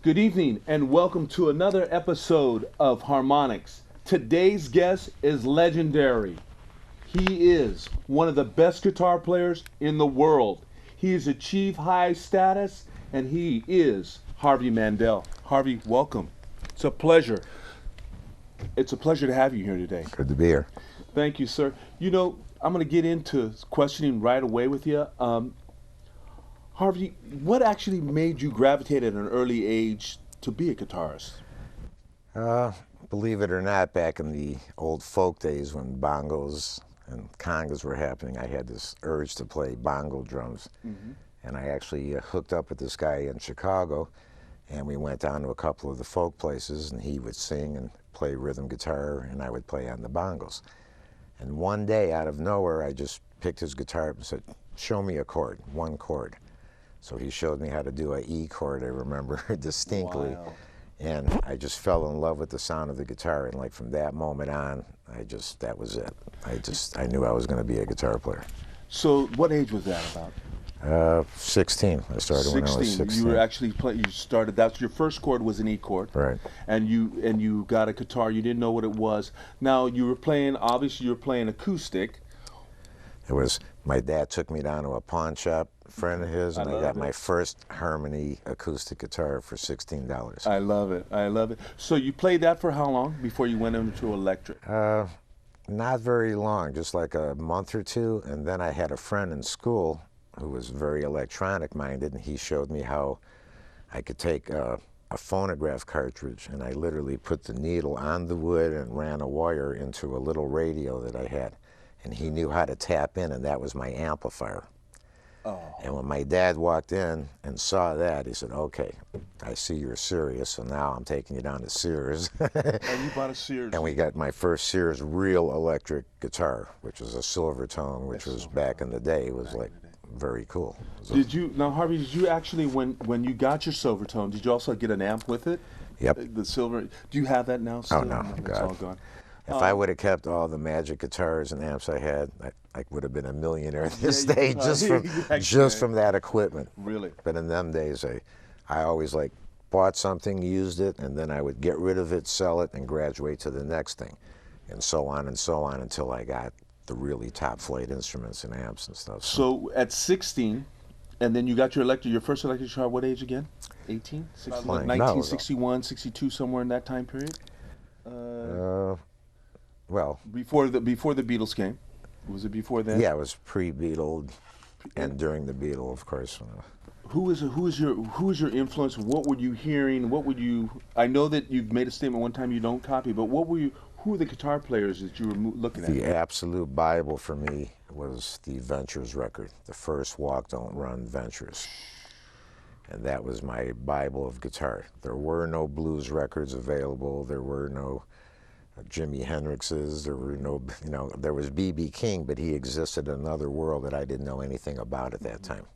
Good evening and welcome to another episode of Harmonics. Today's guest is legendary. He is one of the best guitar players in the world. He has achieved high status and he is Harvey Mandel. Harvey, welcome. It's a pleasure. It's a pleasure to have you here today. Good to be here. Thank you, sir. You know, I'm going to get into questioning right away with you. Harvey, what actually made you gravitate at an early age to be a guitarist? Believe it or not, back in the old folk days when bongos and congas were happening, I had this urge to play bongo drums. And I actually hooked up with this guy in Chicago, and we went down to a couple of the folk places, and he would sing and play rhythm guitar, and I would play on the bongos. And one day, out of nowhere, I just picked his guitar up and said, "Show me a chord, one chord." So he showed me how to do an E chord, I remember distinctly. Wow. And I just fell in love with the sound of the guitar. And like from that moment on, that was it. I knew I was going to be a guitar player. So what age was that about? 16. I started when I was 16. You were actually you started, that's your first chord was an E chord. Right. And you got a guitar, you didn't know what it was. Now you were playing, obviously you were playing acoustic. It was, my dad took me down to a pawn shop, a friend of his, and I got my first Harmony acoustic guitar for $16. I love it, I love it. So you played that for how long before you went into electric? Not very long, just like a month or two, and then I had a friend in school who was very electronic minded, and he showed me how I could take a phonograph cartridge, and I literally put the needle on the wood and ran a wire into a little radio that I had. And he knew how to tap in, and that was my amplifier. Oh. And when my dad walked in and saw that, he said, "Okay, I see you're serious, so now I'm taking you down to Sears." And you bought a Sears. And we got my first Sears real electric guitar, which was a silver tone, which was back in the day, was like very cool. Did you, now Harvey, did you actually, when you got your silver tone, did you also get an amp with it? Yep. The silver, do you have that now still? Oh, no, It's God. all gone. If I would have kept all the magic guitars and amps I had, I would have been a millionaire this day just from that equipment. Really? But in them days, I always bought something, used it, and then I would get rid of it, sell it, and graduate to the next thing, and so on until I got the really top flight instruments and amps and stuff. So at 16, and then you got your first electric guitar, what age again? 18? 16? 1961, 62, somewhere in that time period? Well, before the Beatles came. Was it before that? Yeah, it was pre-Beatle, and during the Beatle, of course. Who is your influence? What were you hearing? What would you? I know that you've made a statement one time you don't copy, but who were the guitar players that you were looking at? The absolute Bible for me was the Ventures record, the first Walk Don't Run Ventures. And that was my Bible of guitar. There were no blues records available. There were no Jimi Hendrix's. There were no, there was B.B. King, but he existed in another world that I didn't know anything about at that time.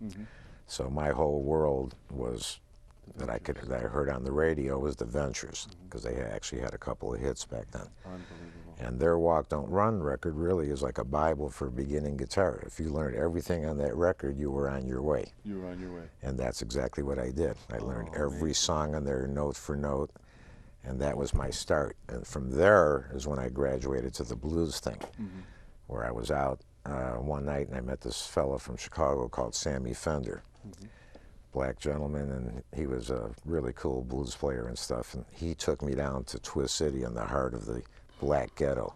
So my whole world was that I heard on the radio was the Ventures, because they actually had a couple of hits back then. Unbelievable. And their Walk Don't Run record really is like a Bible for beginning guitar. If you learned everything on that record, you were on your way. You were on your way. And that's exactly what I did. I learned every song on there note for note, and that was my start. And from there is when I graduated to the blues thing, where I was out one night and I met this fellow from Chicago called Sammy Fender. Black gentleman, and he was a really cool blues player and stuff, and he took me down to Twist City in the heart of the black ghetto,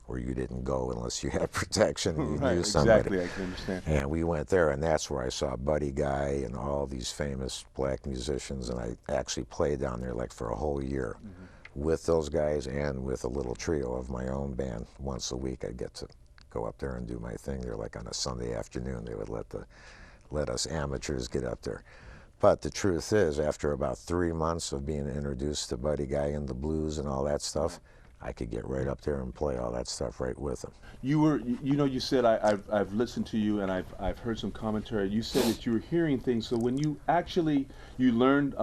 where you didn't go unless you had protection and you knew somebody. Exactly, I can understand. And we went there, and that's where I saw Buddy Guy and all these famous black musicians, and I actually played down there for a whole year with those guys and with a little trio of my own band. Once a week I'd get to go up there and do my thing there, on a Sunday afternoon. They would let us amateurs get up there. But the truth is, after about 3 months of being introduced to Buddy Guy and the blues and all that stuff, I could get right up there and play all that stuff right with him. You said I've listened to you and I've heard some commentary. You said that you were hearing things. So when you learned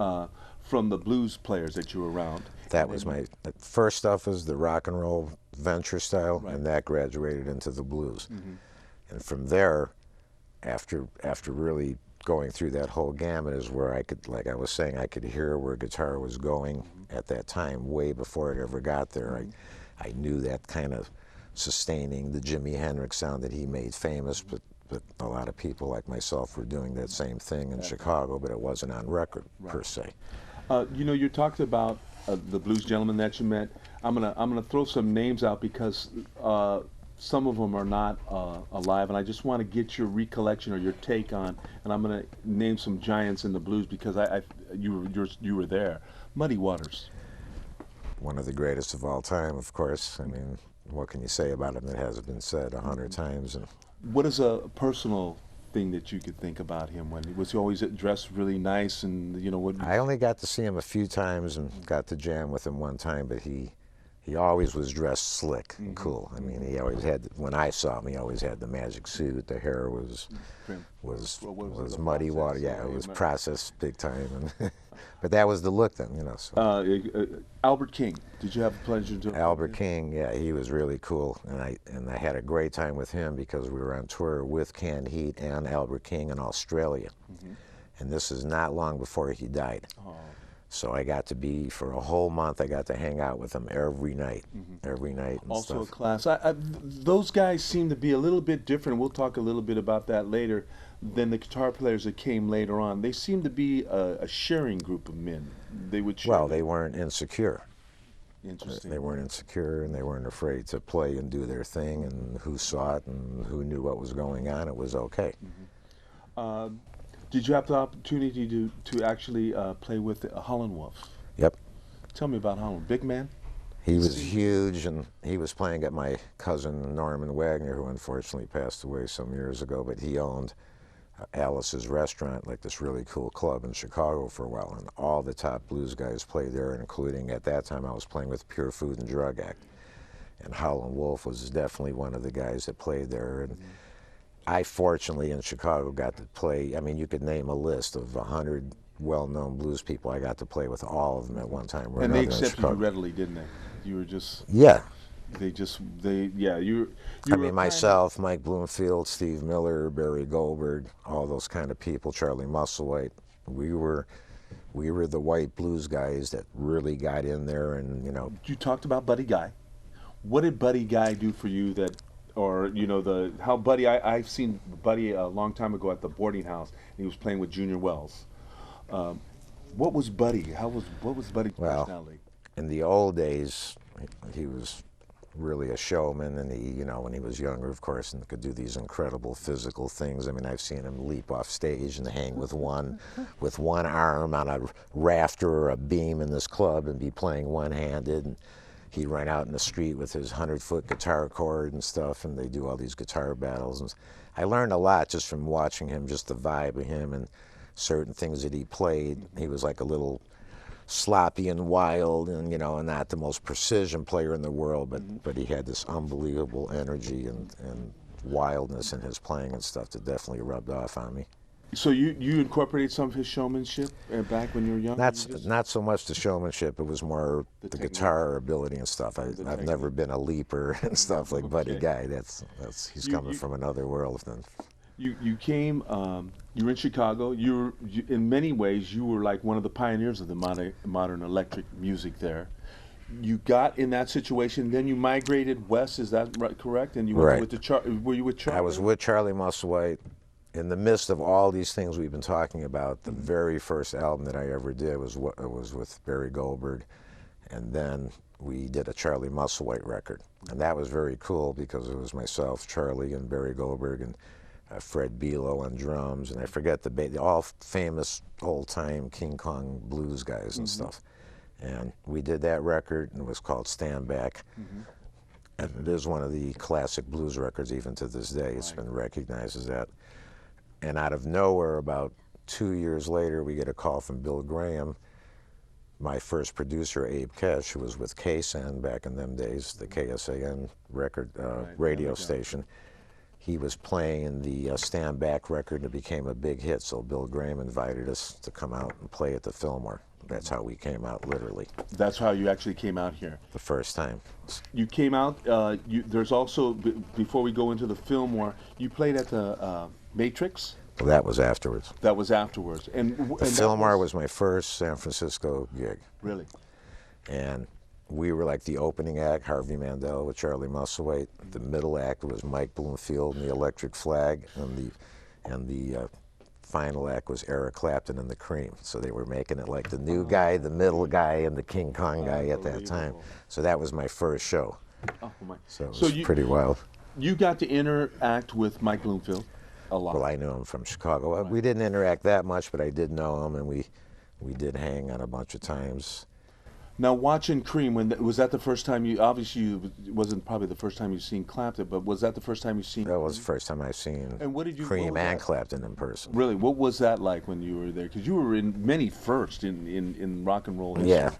from the blues players that you were around. That was the first stuff was the rock and roll venture style, and that graduated into the blues. And from there, after really going through that whole gamut is where I could, like I was saying, I could hear where guitar was going at that time, way before it ever got there. I knew that kind of sustaining the Jimi Hendrix sound that he made famous, but a lot of people like myself were doing that same thing in Chicago, but it wasn't on record per se. You know, you talked about the blues gentleman that you met. I'm gonna throw some names out because some of them are not alive, and I just want to get your recollection or your take on. And I'm gonna name some giants in the blues because you were there. Muddy Waters. One of the greatest of all time, of course. I mean, what can you say about him that hasn't been said 100 times? And what is a personal thing that you could think about him? Was he always dressed really nice, and you know what? I only got to see him a few times and got to jam with him one time, but he always was dressed slick and cool. I mean, he always had, when I saw him, he always had the magic suit. The hair was muddy water. Yeah, it was processed big time. And but that was the look then, you know. So. Albert King. Did you have the pleasure to? Albert King, yeah, he was really cool, and I had a great time with him because we were on tour with Canned Heat and Albert King in Australia, and this is not long before he died. Oh. So I got to be, for a whole month, I got to hang out with him every night, every night and also stuff. A class. Those guys seem to be a little bit different. We'll talk a little bit about that later than the guitar players that came later on. They seem to be a sharing group of men. They would share. Well, they weren't insecure. Interesting. They weren't insecure, and they weren't afraid to play and do their thing, and who saw it and who knew what was going on, it was okay. Did you have the opportunity to actually play with Holland Wolf? Yep. Tell me about Holland. Big man? He was huge, and he was playing at my cousin Norman Wagner, who unfortunately passed away some years ago, but he owned Alice's Restaurant, like this really cool club in Chicago for a while, and all the top blues guys played there, including, at that time I was playing with Pure Food and Drug Act, and Howlin' Wolf was definitely one of the guys that played there. And I fortunately in Chicago got to play, I mean, you could name a list of 100 well-known blues people. I got to play with all of them at one time or and another. And they accepted you readily, didn't they? You were just... Yeah. I mean, myself, Mike Bloomfield, Steve Miller, Barry Goldberg, all those kind of people, Charlie Musselwhite. We were the white blues guys that really got in there, and, you know. You talked about Buddy Guy. What did Buddy Guy do for you that, or, you know, how Buddy, I've seen Buddy a long time ago at the boarding house, and he was playing with Junior Wells. What was Buddy? What was Buddy's personality? In the old days, he was really a showman, and he, you know, when he was younger, of course, and could do these incredible physical things. I mean, I've seen him leap off stage and hang with one arm on a rafter or a beam in this club and be playing one-handed, and he'd run out in the street with his 100-foot guitar cord and stuff, and they do all these guitar battles. And I learned a lot just from watching him, just the vibe of him and certain things that he played. He was like a little sloppy and wild, and, you know, and not the most precision player in the world, but he had this unbelievable energy and wildness in his playing and stuff that definitely rubbed off on me. So you incorporated some of his showmanship back when you were young? Not so much the showmanship, it was more the guitar ability and stuff. I've never been a leaper and stuff like Buddy Guy. He's coming from another world then. You came, you were in Chicago. In many ways, you were like one of the pioneers of the modern electric music there. You got in that situation, then you migrated west, is that correct? And you went were you with Charlie? I was with Charlie Musselwhite. In the midst of all these things we've been talking about, the very first album that I ever did was with Barry Goldberg, and then we did a Charlie Musselwhite record. And that was very cool because it was myself, Charlie, and Barry Goldberg, and Fred Belo on drums, and I forget the all famous old-time King Kong blues guys and stuff. And we did that record, and it was called Stand Back. And it is one of the classic blues records even to this day. It's been recognized as that. And out of nowhere, about 2 years later, we get a call from Bill Graham, my first producer, Abe Kesh, who was with KSAN back in them days, the KSAN record radio station. He was playing in the Stand Back record, and it became a big hit, so Bill Graham invited us to come out and play at the Fillmore. That's how we came out, literally. That's how you actually came out here? The first time. You came out, there's also, before we go into the Fillmore, you played at the Matrix? Well, that was afterwards. That was afterwards. And The Fillmore was my first San Francisco gig. Really? And we were like the opening act, Harvey Mandel with Charlie Musselwhite. The middle act was Mike Bloomfield and the Electric Flag, and the final act was Eric Clapton and the Cream. So they were making it like the new guy, the middle guy, and the King Kong guy at that time. So that was my first show. Oh, my. So it was pretty wild. You got to interact with Mike Bloomfield a lot. Well, I knew him from Chicago. Well, we didn't interact that much, but I did know him, and we did hang on a bunch of times. Now, watching Cream, was that the first time you? Obviously, it wasn't probably the first time you've seen Clapton, but was that the first time you've seen? That was the first time I've seen Cream and Clapton in person. Really, what was that like when you were there? Because you were in many firsts in rock and roll history. Yeah,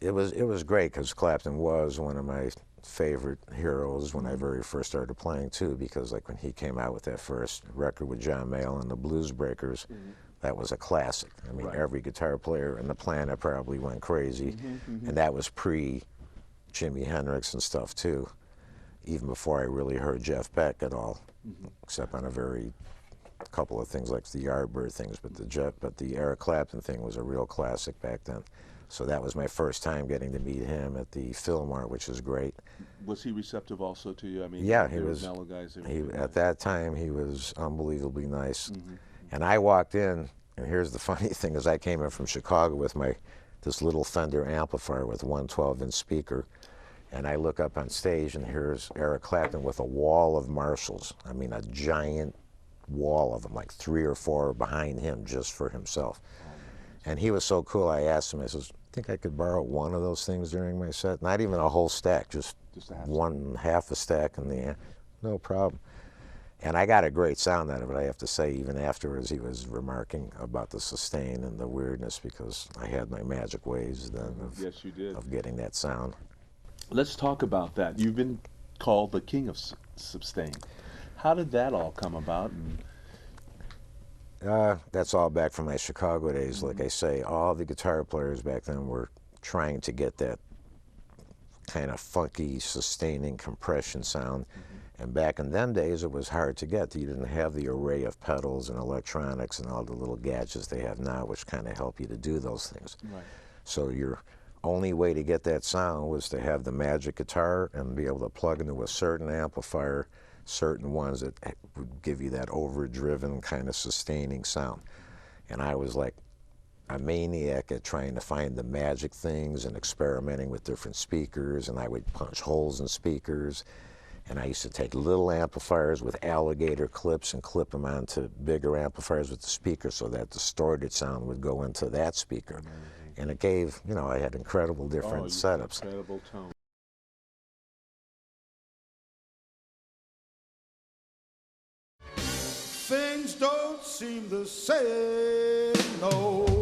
it was great because Clapton was one of my favorite heroes when I very first started playing too. Because like when he came out with that first record with John Mayall and the Blues Breakers. That was a classic. I mean, every guitar player on the planet probably went crazy. And that was pre-Jimi Hendrix and stuff, too. Even before I really heard Jeff Beck at all, except on a couple of things like the Yardbird things. But the Eric Clapton thing was a real classic back then. So that was my first time getting to meet him at the Fillmore, which was great. Was he receptive also to you? I mean, yeah, he was. Mellow guys. At that time, he was unbelievably nice. And I walked in, and here's the funny thing, is I came in from Chicago with this little Fender amplifier with 112-inch speaker, and I look up on stage, and here's Eric Clapton with a wall of Marshalls. I mean, a giant wall of them, like 3 or 4 behind him just for himself. And he was so cool, I asked him, I says, think I could borrow one of those things during my set? Not even a whole stack, just half a stack in the end. No problem. And I got a great sound out of it, I have to say. Even afterwards, he was remarking about the sustain and the weirdness because I had my magic ways then of getting that sound. Let's talk about that. You've been called the king of sustain. How did that all come about? That's all back from my Chicago days. Like I say, all the guitar players back then were trying to get that kind of funky, sustaining compression sound. And back in them days, it was hard to get. You didn't have the array of pedals and electronics and all the little gadgets they have now, which kind of help you to do those things. Right. So your only way to get that sound was to have the magic guitar and be able to plug into a certain amplifier, certain ones that would give you that overdriven kind of sustaining sound. And I was like a maniac at trying to find the magic things and experimenting with different speakers, and I would punch holes in speakers. And I used to take little amplifiers with alligator clips and clip them onto bigger amplifiers with the speaker so that distorted sound would go into that speaker. Amazing. And it gave, I had incredible different setups. Incredible tone. Things don't seem the same, no.